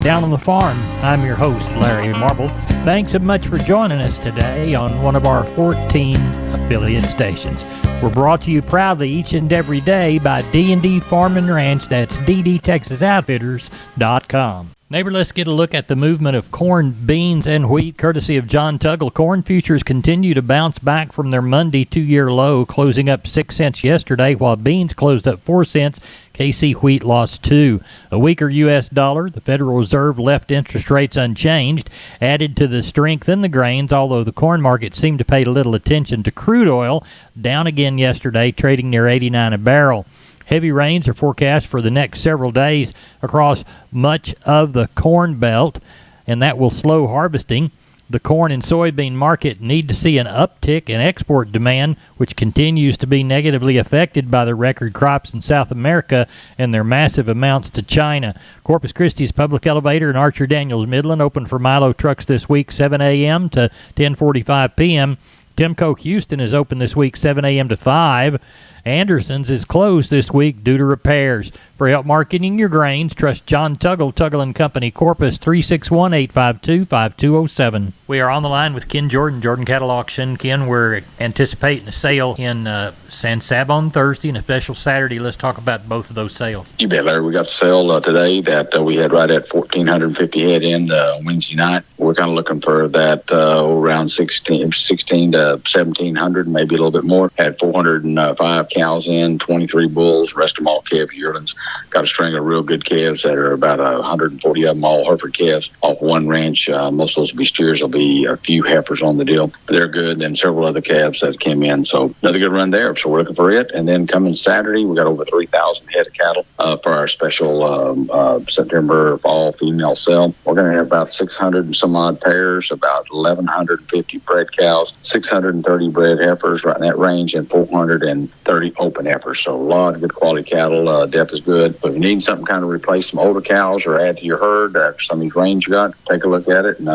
Down on the Farm. I'm your host, Larry Marble. Thanks so much for joining us today on one of our 14 affiliate stations. We're brought to you proudly each and every day by D&D Farm and Ranch. That's ddtexasoutfitters.com. Neighbor, let's get a look at the movement of corn, beans, and wheat, courtesy of John Tuggle. Corn futures continue to bounce back from their Monday two-year low, closing up 6 cents yesterday, while beans closed up 4 cents. KC wheat lost 2. A weaker U.S. dollar, the Federal Reserve left interest rates unchanged, added to the strength in the grains, although the corn market seemed to pay little attention to crude oil, down again yesterday, trading near 89 a barrel. Heavy rains are forecast for the next several days across much of the Corn Belt, and that will slow harvesting. The corn and soybean market need to see an uptick in export demand, which continues to be negatively affected by the record crops in South America and their massive amounts to China. Corpus Christi's Public Elevator in Archer Daniels Midland opened for Milo trucks this week 7 a.m. to 10:45 p.m. Timco Houston is open this week 7 a.m. to 5. Anderson's is closed this week due to repairs. For help marketing your grains, trust John Tuggle, Tuggle & Company, Corpus, 361-852-5207. We are on the line with Ken Jordan, Jordan Cattle Auction. Ken, we're anticipating a sale in San Sab on Thursday and a special Saturday. Let's talk about both of those sales. You bet, Larry. We got the sale today that we had right at 1,450 head in Wednesday night. We're kind of looking for that around 16 to 1,700, maybe a little bit more. Had 405 cows in, 23 bulls, rest of them all calf yearlings. Got a string of real good calves that are about 140 of them, all Hereford calves off one ranch. Most of those will be steers. There'll be a few heifers on the deal. They're good, and several other calves that came in. So another good run there. So we're looking for it. And then coming Saturday, we got over 3,000 head of cattle for our special September fall female sale. We're going to have about 600 and some odd pairs, about 1,150 bred cows, 630 bred heifers right in that range, and 430 open heifers. So a lot of good quality cattle. Depth is good. But if you need something kind of replace some older cows or add to your herd after some of these range you got, take a look at it. And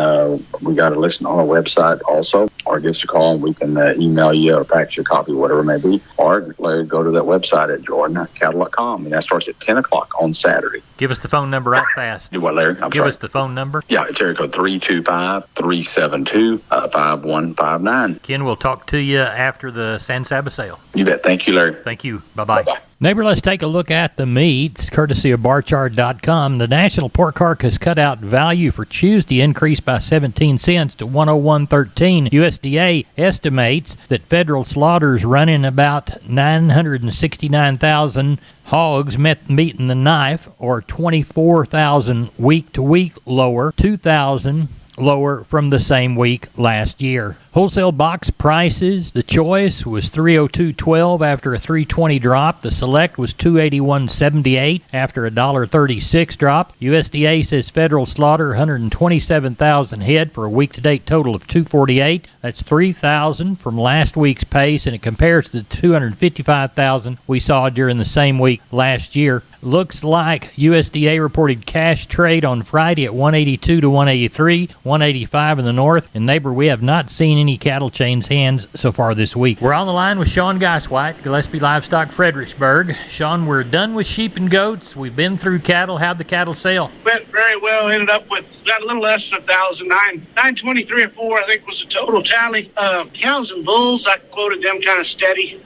we got a listing on our website also, or give us a call and we can email you or fax you a copy, whatever it may be. Or go to that website at jordancattle.com, and that starts at 10 o'clock on Saturday. Give us the phone number out fast. Do what, Larry? Give us the phone number. Yeah, it's area code 325-372-5159. Ken, we'll talk to you after the San Saba sale. You bet. Thank you, Larry. Thank you. Bye-bye. Bye-bye. Neighbor, let's take a look at the meats, courtesy of barchard.com. The National Pork Carcass Cutout value for Tuesday increased by 17 cents to 101.13. USDA estimates that federal slaughters running about 969,000 hogs meeting the knife, or 24,000 week-to-week lower, 2,000 lower from the same week last year. Wholesale box prices, the choice was $302.12 after a $320 drop. The select was $281.78 after a $1.36 drop. USDA says federal slaughter 127,000 head for a week-to-date total of 248. That's 3,000 from last week's pace, and it compares to the 255,000 we saw during the same week last year. Looks like USDA reported cash trade on Friday at 182 to 183, 185 in the north. And neighbor, we have not seen any cattle change hands so far this week. We're on the line with Sean Geiswhite, Gillespie Livestock, Fredericksburg. Sean, we're done with sheep and goats. We've been through cattle. How'd the cattle sell? Went very well. Ended up with got a little less than 1,000. 923 or 4, I think, was the total tally. Cows and bulls, I quoted them kind of steady.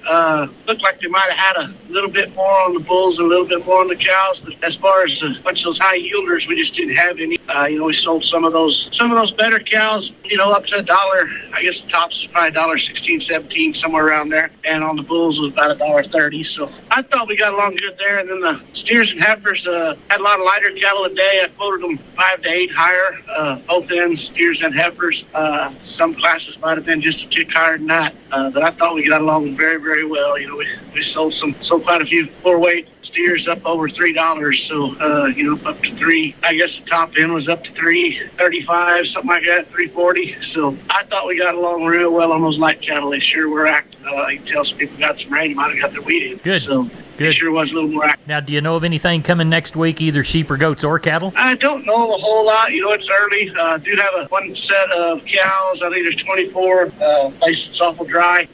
Looked like they might have had a little bit more on the bulls and a little bit more on the cows, but as far as a bunch of those high yielders, we just didn't have any. We sold some of those better cows, up to $1. I guess the tops was probably $1.16, $1.17, somewhere around there, and on the bulls was about $1.30. So I thought we got along good there. And then the steers and heifers had a lot of lighter cattle today. I quoted them 5 to 8 higher, both ends, steers and heifers. Some classes might have been just a tick higher than that, but I thought we got along very, very well. We sold quite a few 4-weight steers up over $3, so up to 3. I guess the top end was up to 335, something like that, 340. So I thought we got along real well on those light cattle. They sure were active. You can tell some people got some rain, might have got their wheat in. Good. So Good. It sure was a little more active. Now, do you know of anything coming next week, either sheep or goats or cattle? I don't know a whole lot. It's early. Do have one set of cows. I think there's 24. Place it's awful dry.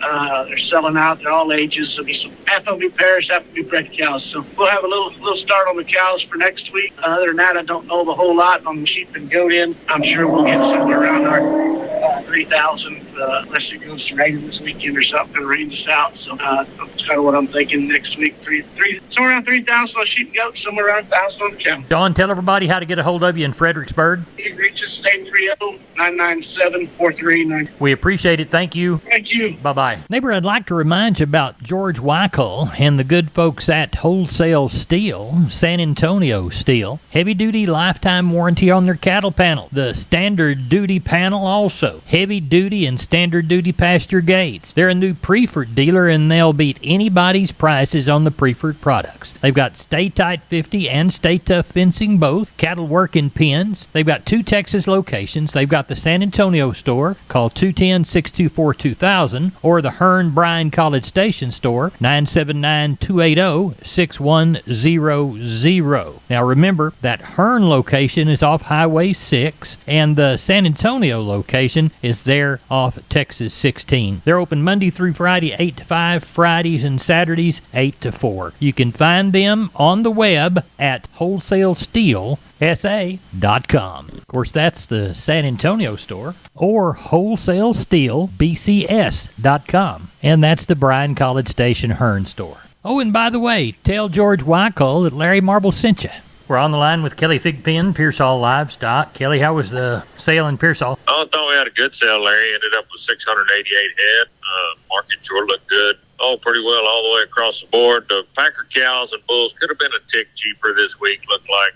They're selling out. They're all ages. There'll be some half of them pairs, half of them bred cows. So we'll have a little start on the cows for next week. Other than that, I don't know a whole lot on the sheep and goat end. I'm sure we'll get somewhere around our 3,000 unless it goes to rain this weekend or something and rains us out. So that's kind of what I'm thinking next week. Somewhere around 3,000 on sheep and goats, somewhere around 1,000 on the cattle. Don, tell everybody how to get a hold of you in Fredericksburg. You can reach us at 830-997-4390. We appreciate it. Thank you. Thank you. Bye-bye. Neighbor, I'd like to remind you about George Weichel and the good folks at Wholesale Steel, San Antonio Steel. Heavy-duty lifetime warranty on their cattle panel. The standard duty panel also. Heavy-duty and standard duty pasture gates. They're a new Preferred dealer, and they'll beat anybody's prices on the Preferred products. They've got Stay Tight 50 and Stay Tough fencing both. Cattle work in pens. They've got 2 Texas locations. They've got the San Antonio store. Call 210-624-2000 or the Hearn Bryan College Station store, 979-280-6100. Now remember, that Hearn location is off Highway 6 and the San Antonio location is there off Texas 16. They're open Monday through Friday 8 to 5, Fridays and Saturdays 8 to 4. You can find them on the web at wholesalesteelsa.com. Of course, that's the San Antonio store, or wholesalesteelbcs.com. And that's the Bryan College Station Hearn store. Oh, and by the way, tell George Weichel that Larry Marble sent you. We're on the line with Kelly Thigpen, Pearsall Livestock. Kelly, how was the sale in Pearsall? I thought we had a good sale, Larry. Ended up with 688 head. Market sure looked good. Pretty well all the way across the board. The Packer cows and bulls could have been a tick cheaper this week. Looked like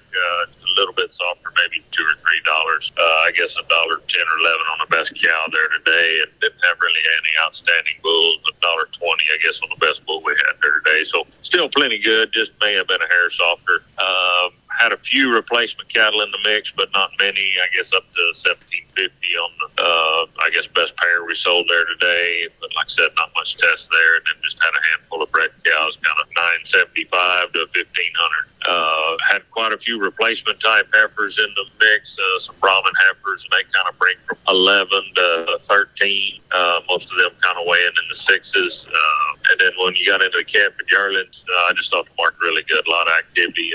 just a little bit softer, maybe $2 or $3. I guess $1.10 or $11 on the best cow there today, and didn't have really any outstanding bulls. $1.20, I guess, on the best bull we had there today. So still plenty good. Just may have been a hair softer. Had a few replacement cattle in the mix, but not many. I guess up to 1750 on the, I guess, best pair we sold there today. But like I said, not much test there. And then just had a handful of bred cows, kind of 975 to 1,500. Had quite a few replacement type heifers in the mix, some Brahman heifers, and they kind of bring from 11 to 13. Most of them kind of weighing in the 6s. And then when you got into the calf and yearlings, I just thought the market really good. A lot of activity.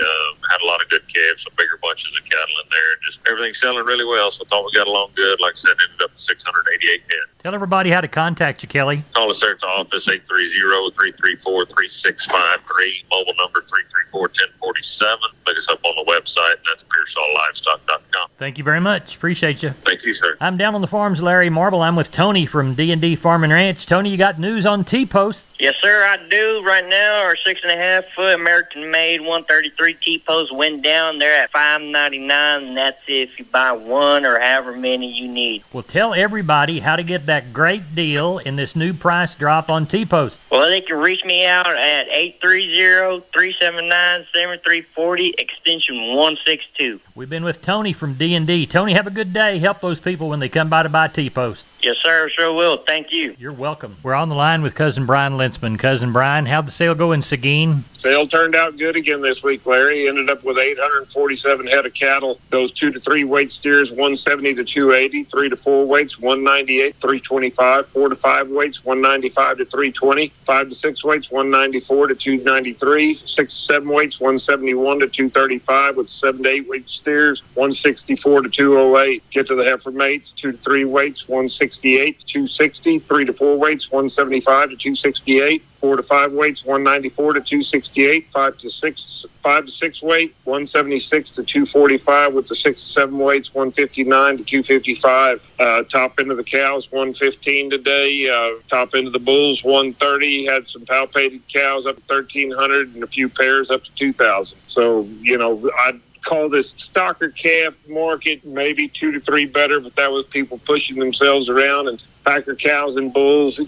Had a lot of good calves, some bigger bunches of cattle in there. Just everything's selling really well. So I thought we got along good. Like I said, ended up with 688 head. Tell everybody how to contact you, Kelly. Call us there at the office, 830-334-3653. Mobile number 334-1047. Look us up on the website, and that's PearsallLivestock.com. Thank you very much. Appreciate you. Thank you, sir. I'm down on the farms, Larry Marble. I'm with Tony from D&D Farm and Ranch. Tony, you got news on T-Post? Yes, sir, I do. Right now, our 6.5 foot American-made 133 T-Post went down there at $5.99, and that's if you buy one or however many you need. Well, tell everybody how to get that great deal in this new price drop on T-Post. Well, they can reach me out at 830-379-7340, extension 162. We've been with Tony from D&D. Tony, have a good day. Help those people when they come by to buy T-Post. Yes, sir, sure will. Thank you. You're welcome. We're on the line with Cousin Brian Lintzman. Cousin Brian, how'd the sale go in Seguin? Sale turned out good again this week, Larry. Ended up with 847 head of cattle. Those 2 to 3 weight steers, 170 to 280. 3 to 4 weights, 198, 325. 4 to 5 weights, 195 to 320. 5 to 6 weights, 194 to 293. 6 to 7 weights, 171 to 235. With 7 to 8 weight steers, 164 to 208. Get to the heifer mates, 2 to 3 weights, 168 to 260. 3 to 4 weights, 175 to 268. 4 to 5 weights, 194 to 268. 5 to 6 weight, 176 to 245. With the 6 to 7 weights, 159 to 255. Top end of the cows, 115 today. Top end of the bulls, 130. Had some palpated cows up to 1,300 and a few pairs up to 2,000. So, I'd call this stocker calf market maybe 2 to 3 better, but that was people pushing themselves around. And Packer cows and bulls,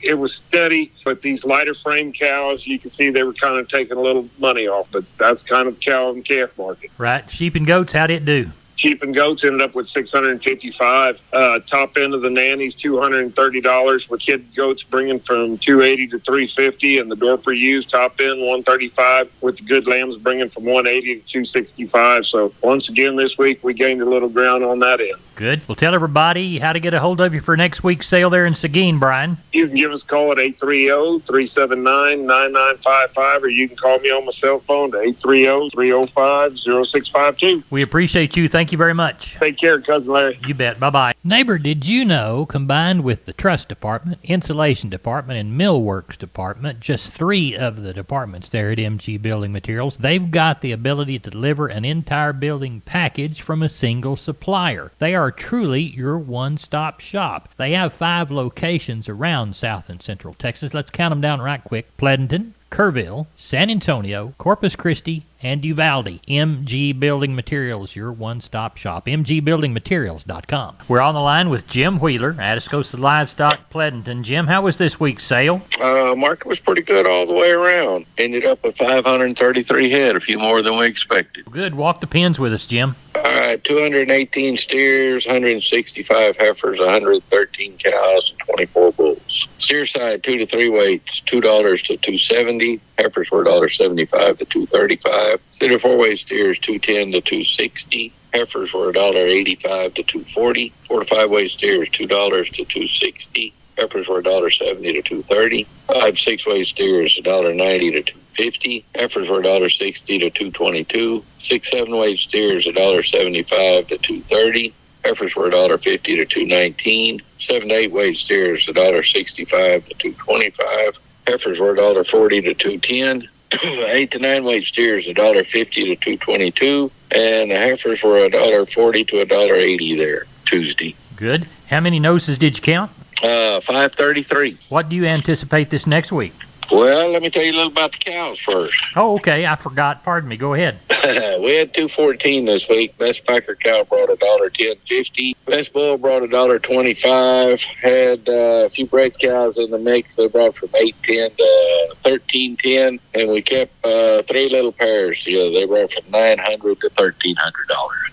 it was steady, but these lighter frame cows, you can see they were kind of taking a little money off, but that's kind of cow and calf market. Right. Sheep and goats, how'd it do? Sheep and goats ended up with $655. Top end of the nannies, $230, with kid goats bringing from $280 to $350, and the Dorper used top end $135, with the good lambs bringing from $180 to $265. So once again this week we gained a little ground on that end. Good. Well, tell everybody how to get a hold of you for next week's sale there in Seguin, Brian. You can give us a call at 830-379-9955, or you can call me on my cell phone to 830-305-0652. We appreciate you. Thank you very much. Take care, Cousin Larry. You bet. Bye-bye. Neighbor, did you know, combined with the truss department, insulation department, and millworks department, just 3 of the departments there at MG Building Materials, they've got the ability to deliver an entire building package from a single supplier. They are truly your one-stop shop. They have 5 locations around South and Central Texas. Let's count them down right quick. Pleasanton, Kerrville, San Antonio, Corpus Christi, and Uvalde. MG Building Materials, your one-stop shop. MGBuildingMaterials.com. We're on the line with Jim Wheeler, Atascosa Livestock, Pleasanton. Jim, how was this week's sale? Market was pretty good all the way around. Ended up with 533 head, a few more than we expected. Good. Walk the pens with us, Jim. All right, 218 steers, 165 heifers, 113 cows, and 24 bulls. Steer side 2 to 3 weights, $2 to $2.70. Heifers were $1.75 to $2.35. Cedar 4-weight steers, $2.10 to $2.60. Heifers were $1.85 to $2.40. 4 to 5-weight steers, $2 to $2.60. Heifers were $1.70 to $2.30. 5 6-weight steers, $1.90 to $2.50. Heifers were $1.60 to $2.22. 6 7-weight steers, $1.75 to $2.30. Heifers were $1.50 to $2.19. 7 to 8-weight steers, $1.65 to $2.25. Heifers were $1.40 to $2.10. 8 to 9-weight steers, $1.50 to $2.22. And the heifers were $1.40 to $1.80 there Tuesday. Good. How many noses did you count? 533. What do you anticipate this next week? Well, let me tell you a little about the cows first. Oh, okay. I forgot. Pardon me. Go ahead. We had 214 this week. Best Packer cow brought $1.10.50. Best bull brought $1.25. Had a few bred cows in the mix. They brought from $8.10 to $13.10, and we kept 3 little pairs together. They brought from $900 to $1,300.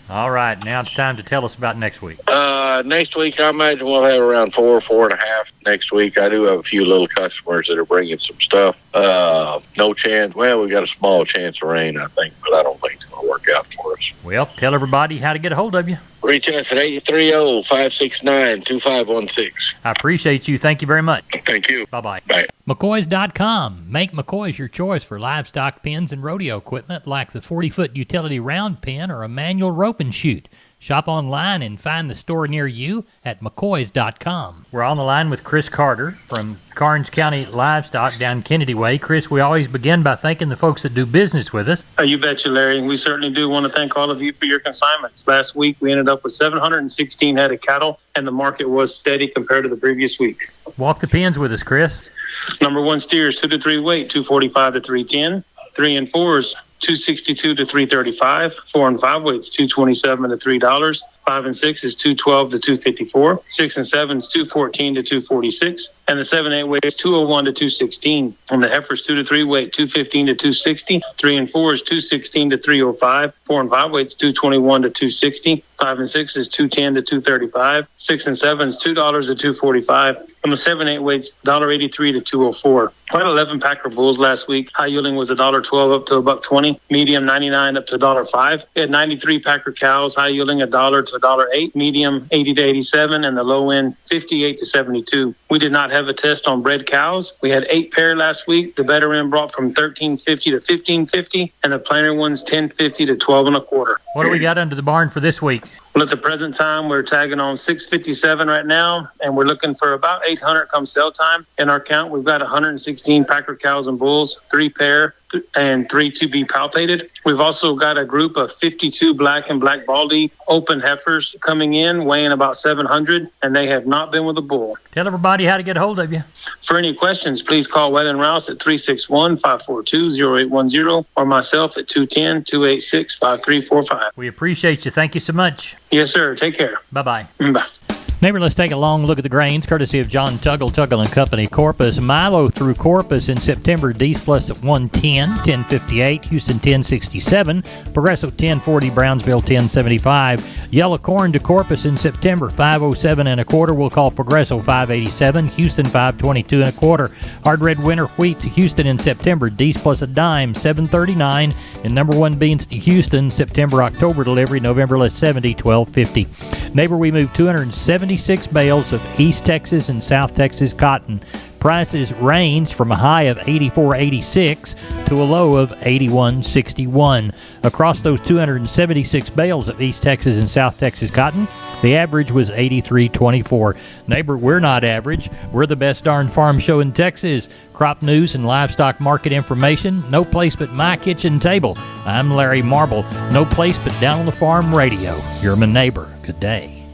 All right. Now it's time to tell us about next week. Next week, I imagine we'll have around 4.5 next week. I do have a few little customers that are bringing some stuff. No chance. Well, we got a small chance of rain, I think, but I don't think it's going to work out for us. Well, tell everybody how to get a hold of you. Reach us at 830-569-2516. I appreciate you. Thank you very much. Thank you. Bye-bye. Bye. McCoys.com. Make McCoys your choice for livestock pens and rodeo equipment like the 40-foot utility round pen or a manual rope and chute. Shop online and find the store near you at McCoys.com. We're on the line with Chris Carter from Karnes County Livestock down Kennedy Way. Chris, we always begin by thanking the folks that do business with us. You betcha, Larry. We certainly do want to thank all of you for your consignments. Last week, we ended up with 716 head of cattle, and the market was steady compared to the previous week. Walk the pens with us, Chris. Number 1 steers, 2 to 3 weight, 245 to 310. 3 and 4s, 262 to 335. 4 and 5 weights, 227 to $3. 5 and 6 is 212 to 254. 6 and 7 is 214 to 246. And the 7 8 weight is 201 to 216. And the heifers 2 to 3 weight, 215 to 260. 3 and 4 is 216 to 305. 4 and 5 weights 221 to 260. 5 and 6 is 210 to 235. 6 and 7 is $2 to 245. And the 7 8 weights $1.83 to 204. We had 11 Packer bulls last week. High yielding was $1.12 up to $1.20. Medium 99 up to $1.05. We had 93 Packer cows. High yielding $1 to $1.08. Medium 80 to 87, and the low end 58 to 72. We did not have a test on bred cows. We had 8 pair last week. The better end brought from 1350 to 1550, and the plainer ones 1050 to 12 1/4. What do we got under the barn for this week? Well, at the present time, we're tagging on 657 right now, and we're looking for about 800 come sale time. In our count, we've got 116 Packer cows and bulls, 3 pair, and 3 to be palpated. We've also got a group of 52 black and black baldy open heifers coming in, weighing about 700, and they have not been with a bull. Tell everybody how to get a hold of you. For any questions, please call Wether & Rouse at 361-542-0810 or myself at 210-286-5345. We appreciate you. Thank you so much. Yes, sir. Take care. Bye-bye. Bye. Neighbor, let's take a long look at the grains, courtesy of John Tuggle, Tuggle & Company, Corpus. Milo through Corpus in September, D's Plus at 110, 1058, Houston 1067, Progresso 1040, Brownsville 1075. Yellow corn to Corpus in September, 507 and a quarter. We'll call Progresso 587, Houston 522 and a quarter. Hard red winter wheat to Houston in September, D's Plus a dime, 739. And number one beans to Houston, September, October delivery, November less 70, 1250. Neighbor, we moved 276 bales of East Texas and South Texas cotton. Prices range from a high of $84.86 to a low of $81.61. Across those 276 bales of East Texas and South Texas cotton, the average was $83.24. Neighbor, we're not average. We're the best darn farm show in Texas. Crop news and livestock market information, no place but my kitchen table. I'm Larry Marble. No place but Down on the Farm Radio. You're my neighbor. Good day.